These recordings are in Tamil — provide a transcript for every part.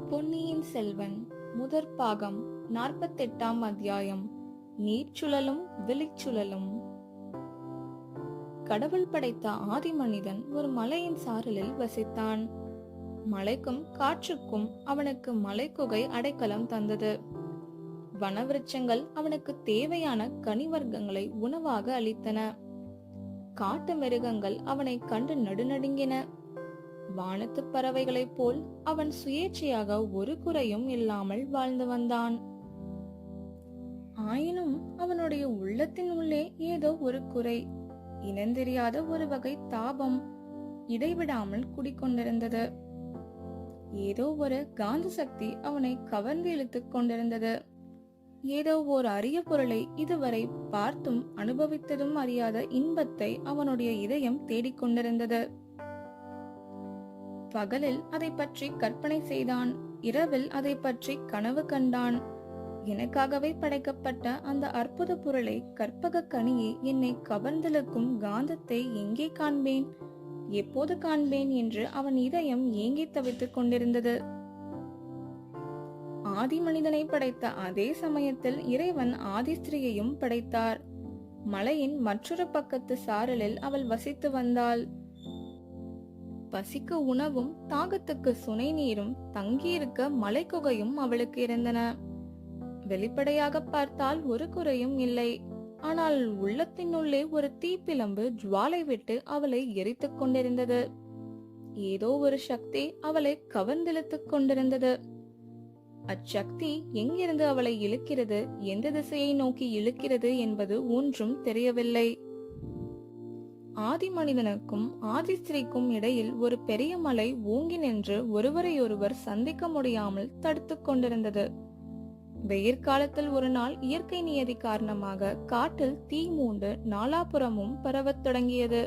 பொன்னியின் செல்வன் முதற் பாகம் 48ஆம் அத்தியாயம். நீர்ச்சுழலும் விழிச்சுழலும். கடவுள் படைத்த ஆதி மனிதன் ஒரு மலையின் சாரலில் வசித்தான். மலைக்கும் காற்றுக்கும் அவனுக்கு மலைக்குகை அடைக்கலம் தந்தது. வனவிருட்சங்கள் அவனுக்கு தேவையான கனிவர்க்கங்களை உணவாக அளித்தன. காட்டு மிருகங்கள் அவனை கண்டு நடுநடுங்கின. வானத்து பறவைகளைப் போல் அவன் சுயேட்சையாக ஒரு குறையும் இல்லாமல் வாழ்ந்து வந்தான். ஆயினும் அவனுடைய உள்ளத்தின் உள்ளே ஏதோ ஒரு குறை, இனந்தெரியாத ஒரு வகை தாபம் இடைவிடாமல் குடிக்கொண்டிருந்தது. ஏதோ ஒரு காந்த சக்தி அவனை கவர்ந்து இழுத்துக் கொண்டிருந்தது. ஏதோ ஓர் அரிய பொருளை இதுவரை பார்த்தும் அனுபவித்ததும் அறியாத இன்பத்தை அவனுடைய இதயம் தேடிக்கொண்டிருந்தது. பகலில் அதை பற்றி கற்பனை செய்தான், இரவில் அதை பற்றி கனவு கண்டான். எனக்காகவே படைக்கப்பட்ட அந்த அற்புத பொருளை, கற்பக கனியை, என்னை கவர்ந்தெழுக்கும் காந்தத்தை எங்கே காண்பேன், எப்போது காண்பேன் என்று அவன் இதயம் ஏங்கி தவித்துக் கொண்டிருந்தது. ஆதி மனிதனை படைத்த அதே சமயத்தில் இறைவன் ஆதிஸ்திரியையும் படைத்தார். மலையின் மற்றொரு பக்கத்து சாரலில் அவள் வசித்து வந்தாள். பசிக்கு உணவும் தாகத்துக்கு சுனை நீரும் தங்கியிருக்க மலைக்குகையும் அவளுக்கு இருந்தன. வெளிப்படையாக பார்த்தால் ஒரு குறையும் இல்லை. ஆனால் உள்ளத்தினுள்ளே ஒரு தீப்பிழம்பு ஜுவாலை விட்டு அவளை எரித்துக் கொண்டிருந்தது. ஏதோ ஒரு சக்தி அவளை கவர்ந்தெழுத்துக் கொண்டிருந்தது. அச்சக்தி எங்கிருந்து அவளை இழுக்கிறது, எந்த திசையை நோக்கி இழுக்கிறது என்பது ஒன்றும் தெரியவில்லை. ஆதி மனிதனுக்கும் ஆதிஸ்திரிக்கும் இடையில் ஒரு பெரிய மலை ஓங்கி நின்று ஒருவரையொருவர் சந்திக்க முடியாமல் தடுத்துக் கொண்டிருந்தது. வெயிற்காலத்தில் ஒரு நாள் இயற்கை நியதி காரணமாக காட்டில் தீ மூண்டு நாலாபுறமும் பரவத் தொடங்கியது.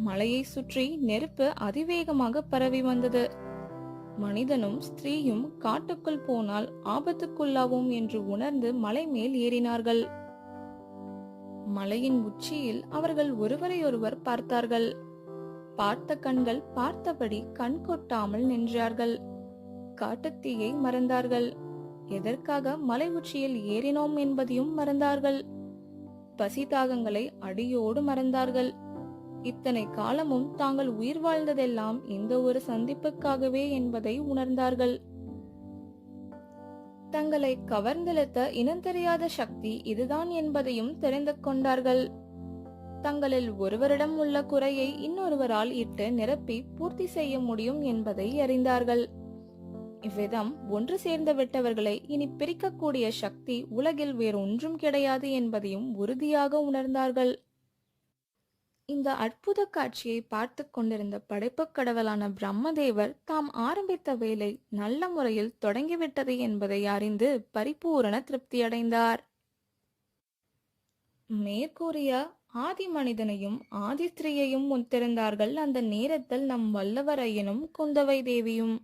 மலையை சுற்றி நெருப்பு அதிவேகமாக பரவி வந்தது. மனிதனும் ஸ்திரீயும் காட்டுக்குள் போனால் ஆபத்துக்குள்ளாவோம் என்று உணர்ந்து மலை மேல் ஏறினார்கள். மலையின் உச்சியில் அவர்கள் ஒருவரையொருவர் பார்த்தார்கள். பார்த்த கண்கள் பார்த்தபடி கண் கொட்டாமல் நின்றார்கள். காட்டுத்தீயை மறந்தார்கள். எதற்காக மலை உச்சியில் ஏறினோம் என்பதையும் மறந்தார்கள். பசி தாகங்களை அடியோடு மறந்தார்கள். இத்தனை காலமும் தாங்கள் உயிர் வாழ்ந்ததெல்லாம் இந்த ஒரு சந்திப்புக்காகவே என்பதை உணர்ந்தார்கள். தங்களை கவர்ந்தெழுத்த இனந்தெரியாத சக்தி இதுதான் என்பதையும் தெரிந்து கொண்டார்கள். தங்களில் ஒருவரிடம் உள்ள குறையை இன்னொருவரால் இட்டு நிரப்பி பூர்த்தி செய்ய முடியும் என்பதை அறிந்தார்கள். இவ்விதம் ஒன்று சேர்ந்து விட்டவர்களை இனி பிரிக்கக்கூடிய சக்தி உலகில் வேறொன்றும் கிடையாது என்பதையும் உறுதியாக உணர்ந்தார்கள். இந்த அற்புத காட்சியை பார்த்து கொண்டிருந்த படைப்புக் கடவுளான பிரம்மதேவர் தாம் ஆரம்பித்த வேலை நல்ல முறையில் தொடங்கிவிட்டது என்பதை அறிந்து பரிபூரண திருப்தியடைந்தார். மேற்கூறிய ஆதி மனிதனையும் ஆதிஸ்திரியையும் ஒத்திருந்தார்கள் அந்த நேரத்தில் நம் வல்லவரையனும் குந்தவை தேவியும்.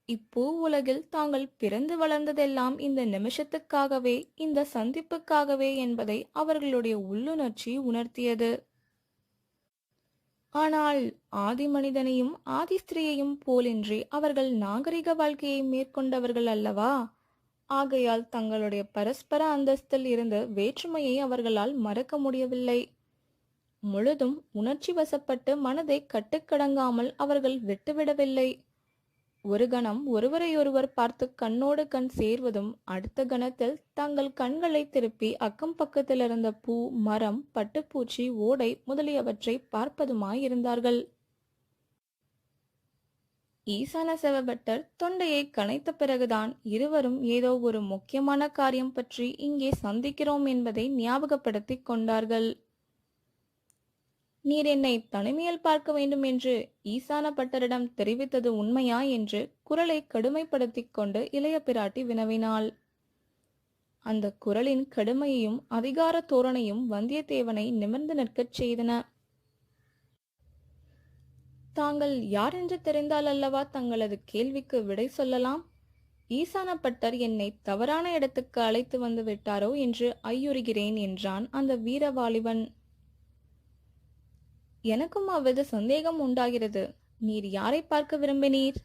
இப்பூ உலகில் தாங்கள் பிறந்து வளர்ந்ததெல்லாம் இந்த நிமிஷத்துக்காகவே, இந்த சந்திப்புக்காகவே என்பதை அவர்களுடைய உள்ளுணர்ச்சி உணர்த்தியது. ஆனால் ஆதி மனிதனையும் ஆதிஸ்திரியையும் போலின்றி அவர்கள் நாகரிக வாழ்க்கையை மேற்கொண்டவர்கள் அல்லவா? ஆகையால் தங்களுடைய பரஸ்பர அந்தஸ்தில் இருந்த வேற்றுமையை அவர்களால் மறக்க முடியவில்லை. முழுதும் உணர்ச்சி வசப்பட்டு மனதை கட்டுக்கடங்காமல் அவர்கள் விட்டுவிடவில்லை. ஒரு கணம் ஒருவரையொருவர் பார்த்து கண்ணோடு கண் சேர்வதும், அடுத்த கணத்தில் தங்கள் கண்களை திருப்பி அக்கம் பக்கத்தில் இருந்த பூ, மரம், பட்டுப்பூச்சி, ஓடை முதலியவற்றை பார்ப்பதுமாயிருந்தார்கள். ஈசான செவபட்டர் தொண்டையை கனைத்த பிறகுதான் இருவரும் ஏதோ ஒரு முக்கியமான காரியம் பற்றி இங்கே சந்திக்கிறோம் என்பதை ஞாபகப்படுத்திக் கொண்டார்கள். நீர் என்னை தனிமையில் பார்க்க வேண்டும் என்று ஈசான பட்டரிடம் தெரிவித்தது உண்மையா என்று குரலை கடுமைப்படுத்திக் கொண்டு இளைய பிராட்டி வினவினாள். அந்த குரலின் கடுமையையும் அதிகார தோரணையும் வந்தியத்தேவனை நிமிர்ந்து நிற்கச் செய்தன. தாங்கள் யார் என்று தெரிந்தால் அல்லவா தங்களது கேள்விக்கு விடை சொல்லலாம். ஈசான பட்டர் என்னை தவறான இடத்துக்கு அழைத்து வந்து விட்டாரோ என்று ஐயுறுகிறேன் என்றான் அந்த வீரவாலிபன். எனக்கும் அவ்வித சந்தேகம் உண்டாகிறது. நீர் யாரை பார்க்க விரும்பினீர்?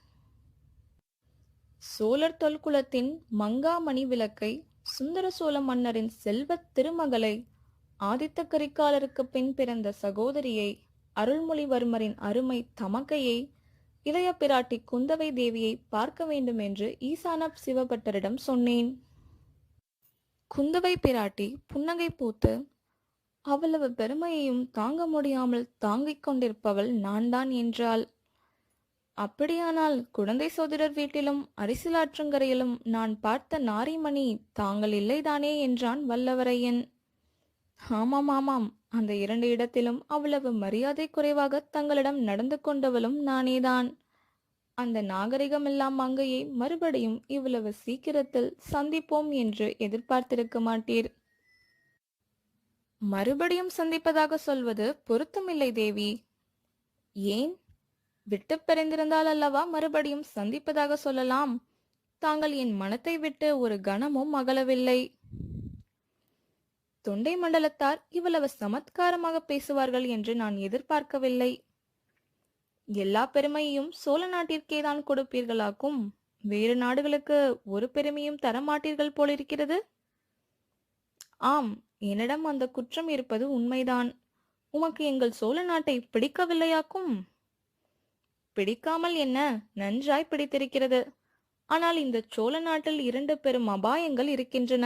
சோழர் தொல்குலத்தின் மங்காமணி விளக்கை, சுந்தர சோழ மன்னரின் செல்வத் திருமகளை, ஆதித்த கரிகாலருக்கு பின் பிறந்த சகோதரியை, அருள்மொழிவர்மரின் அருமை தமக்கையை, இளைய பிராட்டி குந்தவை தேவியை பார்க்க வேண்டும் என்று ஈசான சிவபட்டரிடம் சொன்னேன். குந்தவை பிராட்டி புன்னகை பூத்து, அவ்வளவு பெருமையையும் தாங்க முடியாமல் தாங்கிக் கொண்டிருப்பவள் நான்தான் என்றாள். அப்படியானால் குழந்தை சோதரர் வீட்டிலும் அரிசிலாற்றங்கரையிலும் நான் பார்த்த நாரிமணி தாங்கள் இல்லைதானே என்றான் வல்லவரையன். ஆமாம் ஆமாம், அந்த 2 இடத்திலும் அவ்வளவு மரியாதை குறைவாக தங்களிடம் நடந்து கொண்டவளும் நானேதான். அந்த நாகரிகமெல்லாம் மங்கையை மறுபடியும் இவ்வளவு சீக்கிரத்தில் சந்திப்போம் என்று எதிர்பார்த்திருக்க மாட்டீர். மறுபடியும் சந்திப்பதாக சொல்வது பொருத்தமில்லை தேவி. ஏன்? விட்டு பிரிந்திருந்தால் அல்லவா மறுபடியும் சந்திப்பதாக சொல்லலாம். தாங்கள் என் மனத்தை விட்டு ஒரு கணமும் அகலவில்லை. தொண்டை மண்டலத்தார் இவ்வளவு சமத்காரமாக பேசுவார்கள் என்று நான் எதிர்பார்க்கவில்லை. எல்லா பெருமையையும் சோழ நாட்டிற்கேதான் கொடுப்பீர்களாக்கும். வேறு நாடுகளுக்கு ஒரு பெருமையும் தரமாட்டீர்கள் போலிருக்கிறது. ஆம், என்னிடம் அந்த குற்றம் இருப்பது உண்மைதான். உமக்கு எங்கள் சோழ நாட்டை பிடிக்கவில்லையாக்கும். பிடிக்காமல் என்ன, நன்றாய் பிடித்திருக்கிறது. ஆனால் இந்த சோழ நாட்டில் 2 பெரும் அபாயங்கள் இருக்கின்றன.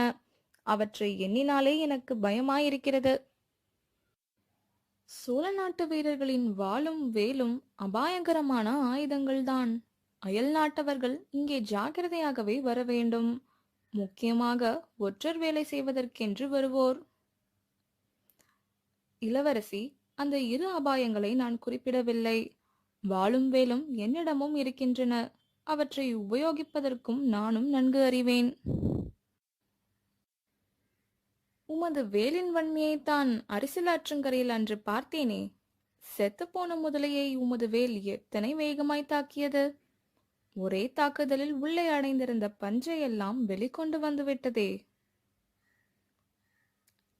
அவற்றை எண்ணினாலே எனக்கு பயமாயிருக்கிறது. சோழ நாட்டு வீரர்களின் வாளும் வேலும் அபாயகரமான ஆயுதங்கள்தான். அயல் நாட்டவர்கள் இங்கே ஜாக்கிரதையாகவே வர வேண்டும். முக்கியமாக ஒற்றர் வேலை செய்வதற்கென்று வருவோர். இளவரசி, அந்த 2 அபாயங்களை நான் குறிப்பிடவில்லை. வாளும் வேலும் என்னிடமும் இருக்கின்றன. அவற்றை உபயோகிப்பதற்கும் நானும் நன்கு அறிவேன். உமது வேலின் வன்மையைத்தான் அரிசிலாற்றங்கரையில் அன்று பார்த்தேனே. செத்துப்போன முதலையை உமது வேல் எத்தனை வேகமாய் தாக்கியது! ஒரே தாக்குதலில் உள்ளே அடைந்திருந்த பஞ்சையெல்லாம் வெளிக்கொண்டு வந்துவிட்டதே.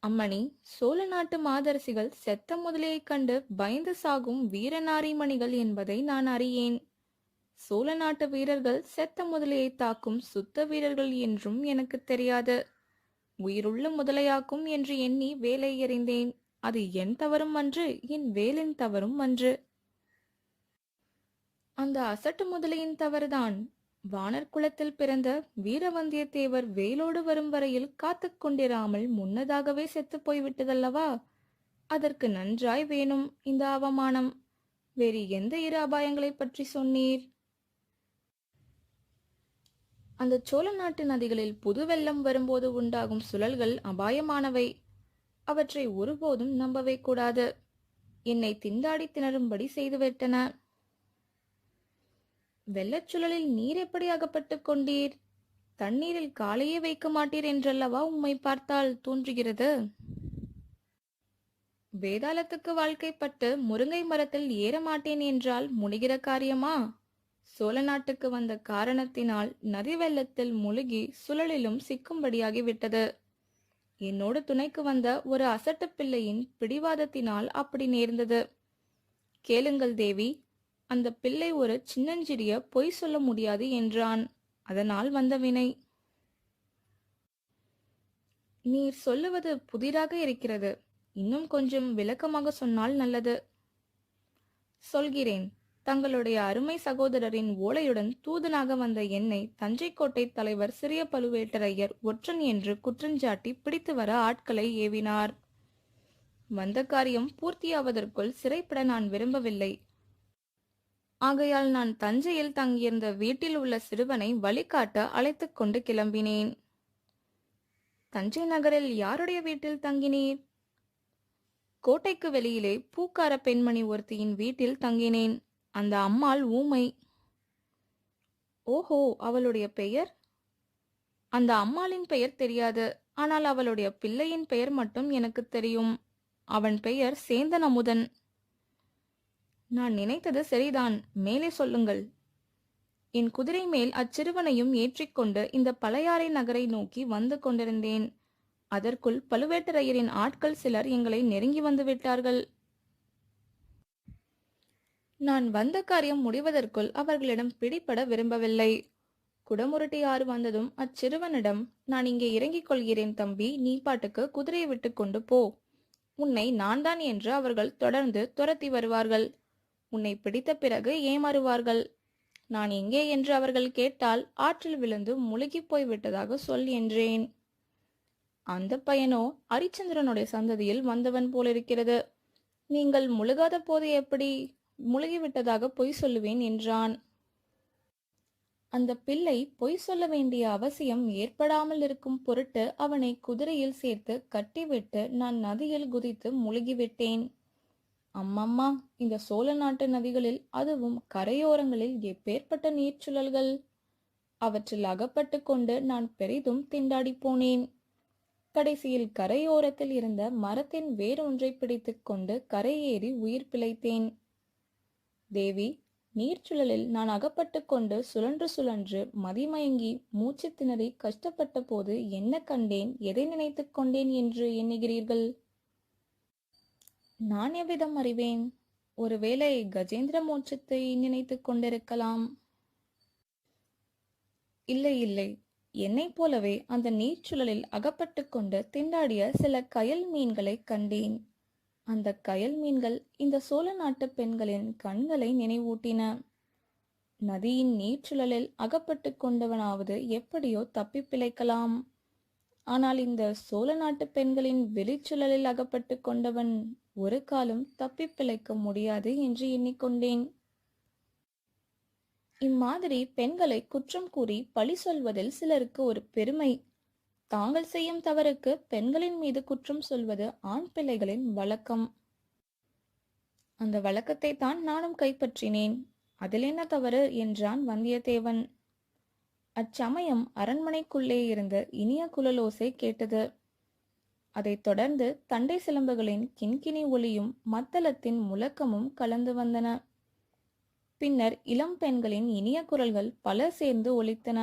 அம்மணி, சோழ நாட்டு மாதரசிகள் செத்த முதலையைக் கண்டு பயந்து சாகும் வீரநாரிமணிகள் என்பதை நான் அறியேன். சோழ நாட்டு வீரர்கள் செத்த முதலையை தாக்கும் சுத்த வீரர்கள் என்றும் எனக்கு தெரியாது. உயிருள்ள முதலையாக்கும் என்று எண்ணி வேலை எறிந்தேன். அது என் தவறும் அன்று, என் வேலின் தவறும் அன்று. அந்த அசட்டு முதலையின் தவறுதான். வானர் குலத்தில் பிறந்த வீரவந்தியத்தேவர் வேலோடு வரும் வரையில் காத்து கொண்டிராமல் முன்னதாகவே செத்து போய்விட்டதல்லவா? அதற்கு நன்றாய் வேணும் இந்த அவமானம். வேறு எந்த 2 அபாயங்களை பற்றி சொன்னீர்? அந்த சோழ நாட்டு நதிகளில் புது வெள்ளம் வரும்போது உண்டாகும் சுழல்கள் அபாயமானவை. அவற்றை ஒருபோதும் நம்பவே கூடாது. என்னை திண்டாடி திணறும்படி செய்துவிட்டன. வெள்ளச்சுழலில் நீர் எப்படி அகப்பட்டுக் கொண்டீர்? தண்ணீரில் காலையே வைக்க மாட்டீர் என்றல்லவா உம்மை பார்த்தால் தோன்றுகிறது. வேதாளத்துக்கு வாழ்க்கைப்பட்டு முருங்கை மரத்தில் ஏற மாட்டேன் என்றால் முடிகிற காரியமா? சோழ நாட்டுக்கு வந்த காரணத்தினால் நதி வெள்ளத்தில் முழுகி சுழலிலும் சிக்கும்படியாகிவிட்டது. என்னோடு துணைக்கு வந்த ஒரு அசட்டு பிள்ளையின் பிடிவாதத்தினால் அப்படி நேர்ந்தது. கேளுங்கள் தேவி, அந்த பிள்ளை ஒரு சின்னஞ்சிறிய பொய் சொல்ல முடியாது என்றான். அதனால் வந்த வினை. நீர் சொல்லுவது புதிராக இருக்கிறது. இன்னும் கொஞ்சம் விளக்கமாக சொன்னால் நல்லது. சொல்கிறேன். தங்களுடைய அருமை சகோதரரின் ஓலையுடன் தூதனாக வந்த என்னை தஞ்சை கோட்டை தலைவர் சிறிய பழுவேட்டரையர் ஒற்றன் என்று குற்றஞ்சாட்டி பிடித்து வர ஆட்களை ஏவினார். வந்த காரியம் பூர்த்தியாவதற்குள் சிறைப்பட நான் விரும்பவில்லை. ஆகையால் நான் தஞ்சையில் தங்கியிருந்த வீட்டில் உள்ள சிறுவனை வழிகாட்ட அழைத்து கொண்டு கிளம்பினேன். தஞ்சை நகரில் யாருடைய வீட்டில் தங்கினீர்? கோட்டைக்கு வெளியிலே பூக்கார பெண்மணி ஒருத்தியின் வீட்டில் தங்கினேன். அந்த அம்மாள் ஊமை. ஓஹோ, அவளுடைய பெயர்? அந்த அம்மாளின் பெயர் தெரியாது. ஆனால் அவளுடைய பிள்ளையின் பெயர் மட்டும் எனக்கு தெரியும். அவன் பெயர் சேந்தன் அமுதன். நான் நினைத்தது சரிதான். மேலே சொல்லுங்கள். என் குதிரை மேல் அச்சிறுவனையும் ஏற்றிக்கொண்டு இந்த பழையாறை நகரை நோக்கி வந்து கொண்டிருந்தேன். அதற்குள் பழுவேட்டரையரின் ஆட்கள் சிலர் எங்களை நெருங்கி வந்து விட்டார்கள். நான் வந்த காரியம் முடிவதற்குள் அவர்களிடம் பிடிபட விரும்பவில்லை. குடமுருட்டி ஆறு வந்ததும் அச்சிறுவனிடம், நான் இங்கே இறங்கிக் கொள்கிறேன் தம்பி, நீ பாட்டுக்கு குதிரையை விட்டு கொண்டு போ. உன்னை நான் தான் என்று அவர்கள் தொடர்ந்து துரத்தி வருவார்கள். உன்னை பிடித்த பிறகு ஏமாறுவார்கள். நான் எங்கே என்று அவர்கள் கேட்டால் ஆற்றில் விழுந்து முழுகி போய் விட்டதாக சொல் என்றேன். அந்த பையனோ ஹரிச்சந்திரனுடைய சந்ததியில் வந்தவன் போலிருக்கிறது. நீங்கள் முழுகாத போது எப்படி முழுகிவிட்டதாக பொய் சொல்லுவேன் என்றான். அந்த பிள்ளை பொய் சொல்ல வேண்டிய அவசியம் ஏற்படாமல் இருக்கும் பொருட்டு அவனை குதிரையில் சேர்த்து கட்டிவிட்டு நான் நதியில் குதித்து முழுகிவிட்டேன். அம்மம்மா, இந்த சோழ நாட்டு நதிகளில், அதுவும் கரையோரங்களில் எப்பேற்பட்ட நீர்ச்சுழல்கள்! அவற்றில் அகப்பட்டு கொண்டு நான் பெரிதும் திண்டாடி போனேன். கடைசியில் கரையோரத்தில் இருந்த மரத்தின் வேறொன்றை பிடித்து கொண்டு கரையேறி உயிர் பிழைத்தேன். தேவி, நீர்ச்சுழலில் நான் அகப்பட்டு கொண்டு சுழன்று சுழன்று மதிமயங்கி மூச்சு திணறி கஷ்டப்பட்ட போது என்ன கண்டேன், எதை நினைத்து கொண்டேன் என்று எண்ணுகிறீர்கள்? நான் எவ்விதம் அறிவேன்? ஒருவேளை கஜேந்திர மோட்சத்தை நினைத்து கொண்டிருக்கலாம். இல்லை இல்லை, என்னைப் போலவே அந்த நீர்ச்சுழலில் அகப்பட்டு கொண்டு திண்டாடிய சில கயல் மீன்களை கண்டேன். அந்த கயல் மீன்கள் இந்த சோழ நாட்டு பெண்களின் கண்களை நினைவூட்டின. நதியின் நீர்ச்சுழலில் அகப்பட்டு கொண்டவனாவது எப்படியோ தப்பி பிழைக்கலாம். ஆனால் இந்த சோழ நாட்டு பெண்களின் வெளிச்சுழலில் அகப்பட்டு கொண்டவன் ஒரு காலம் தப்பி பிழைக்க முடியாது என்று எண்ணிக்கொண்டேன். இம்மாதிரி பெண்களை குற்றம் கூறி பழி சொல்வதில் சிலருக்கு ஒரு பெருமை. தாங்கள் செய்யும் தவறுக்கு பெண்களின் மீது குற்றம் சொல்வது ஆண் பிள்ளைகளின் வழக்கம். அந்த வழக்கத்தை தான் நானும் கைப்பற்றினேன். அதில் என்ன தவறு என்றான் வந்தியத்தேவன். அச்சமயம் அரண்மனைக்குள்ளே இருந்து இனிய குழலோசை கேட்டது. அதைத் தொடர்ந்து தண்டை சிலம்புகளின் கிண்கிணி ஒலியும் மத்தளத்தின் முழக்கமும் கலந்து வந்தன. பின்னர் இளம் பெண்களின் இனிய குரல்கள் பல சேர்ந்து ஒலித்தன.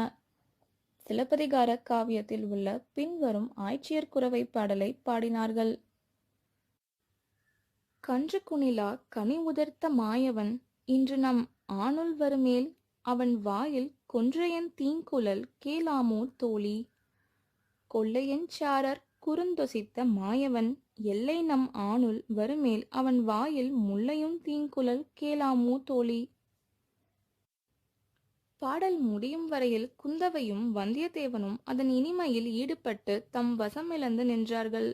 சிலப்பதிகார காவியத்தில் உள்ள பின்வரும் ஆய்ச்சியர் குரவை பாடலை பாடினார்கள். கன்று குணிலா கனி உதிர்த்த மாயவன் இன்று நம் ஆணுள் வருமேல் அவன் வாயில் கொன்றையன் தீங்குழல் கேளாமோ தோழி. கொள்ளையன் சாரர் குறுந்தொசித்த மாயவன் எல்லை நம் ஆணுள் வருமேல் அவன் வாயில் முள்ளையும் தீங்குழல் கேளாமோ தோழி. பாடல் முடியும் வரையில் குந்தவையும் வந்தியத்தேவனும் அதன் இனிமையில் ஈடுபட்டு தம் வசமிழந்து நின்றார்கள்.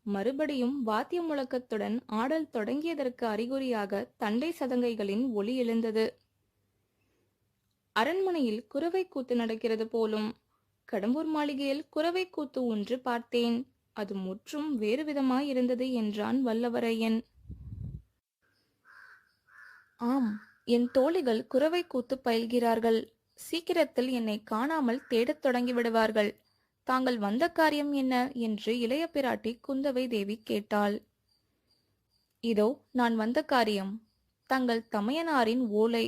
மறுபடியும் வாத்திய முழக்கத்துடன் ஆடல் தொடங்கியதற்கு அறிகுறியாக தண்டை சதங்கைகளின் ஒலி எழுந்தது. அரண்மனையில் குரவை கூத்து நடக்கிறது போலும். கடம்பூர் மாளிகையில் குரவை கூத்து ஒன்று பார்த்தேன். அது முற்றும் வேறு விதமாயிருந்தது என்றான் வல்லவரையன். ஆம், என் தோழிகள் குரவை கூத்து பயில்கிறார்கள். சீக்கிரத்தில் என்னை காணாமல் தேடத் தொடங்கிவிடுவார்கள். தாங்கள் வந்த காரியம் என்ன என்று இளைய பிராட்டி குந்தவை தேவி கேட்டாள். இதோ நான் வந்த காரியம் தங்கள் தமையனாரின் ஓலை.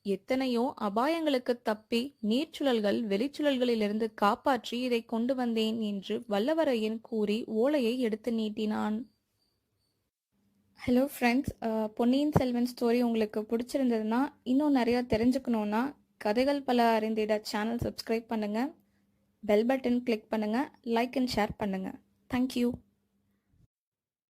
எத்தனையோ அபாயங்களுக்கு தப்பி நீர்ச்சுழல்கள் வெளிச்சுழல்களிலிருந்து காப்பாற்றி இதை கொண்டு வந்தேன் என்று வல்லவரையன் கூறி ஓலையை எடுத்து நீட்டினான். Hello friends, Ponniyin Selvan story உங்களுக்கு பிடிச்சிருந்ததுன்னா, இன்னும் நிறையா தெரிஞ்சுக்கணுன்னா கதைகள் பல அறிந்திட சேனல் சப்ஸ்கிரைப் பண்ணுங்கள், பெல் பட்டன் கிளிக் பண்ணுங்கள், லைக் அண்ட் ஷேர் பண்ணுங்கள். தேங்க்யூ.